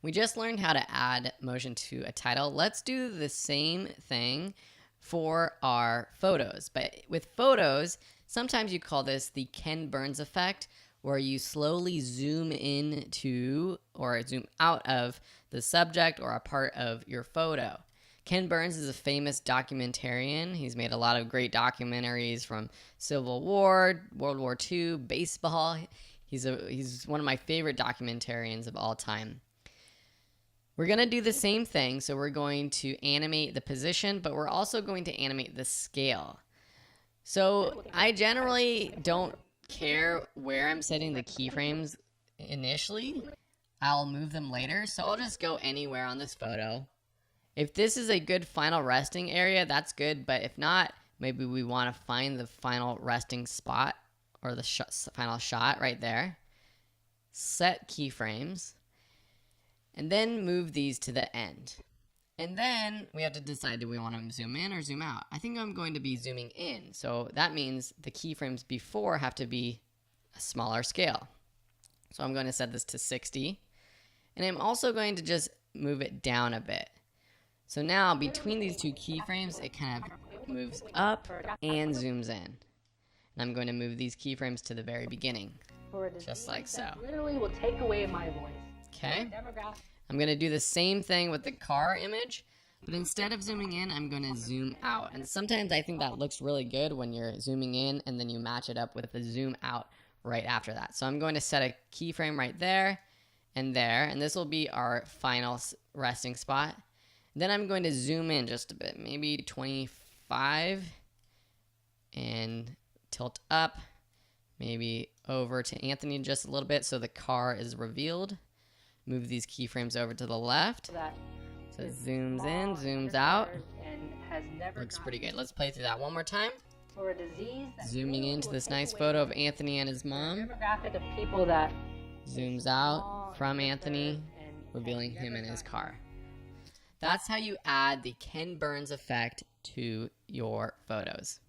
We just learned how to add motion to a title. Let's do the same thing for our photos. But with photos, sometimes you call this the Ken Burns effect, where you slowly zoom in to or zoom out of the subject or a part of your photo. Ken Burns is a famous documentarian. He's made a lot of great documentaries from Civil War, World War II, baseball. He's one of my favorite documentarians of all time. We're going to do the same thing. So we're going to animate the position, but we're also going to animate the scale. So I generally don't care where I'm setting the keyframes initially. I'll move them later. So I'll just go anywhere on this photo. If this is a good final resting area, that's good. But if not, maybe we want to find the final resting spot or the final shot right there. Set keyframes. And then move these to the end. And then we have to decide, do we want to zoom in or zoom out? I think I'm going to be zooming in. So that means the keyframes before have to be a smaller scale. So I'm going to set this to 60. And I'm also going to just move it down a bit. So now between these two keyframes, it kind of moves up and zooms in. And I'm going to move these keyframes to the very beginning, just like so. Literally will take away my voice. Okay. I'm going to do the same thing with the car image, but instead of zooming in, I'm going to zoom out. And sometimes I think that looks really good when you're zooming in and then you match it up with the zoom out right after that. So I'm going to set a keyframe right there, and this will be our final resting spot. Then I'm going to zoom in just a bit, maybe 25, and tilt up, maybe over to Anthony just a little bit so the car is revealed. Move these keyframes over to the left. So it zooms in, zooms out. Looks pretty good. Let's play through that one more time. Zooming into this nice photo of Anthony and his mom. Zooms out from Anthony, revealing him in his car. That's how you add the Ken Burns effect to your photos.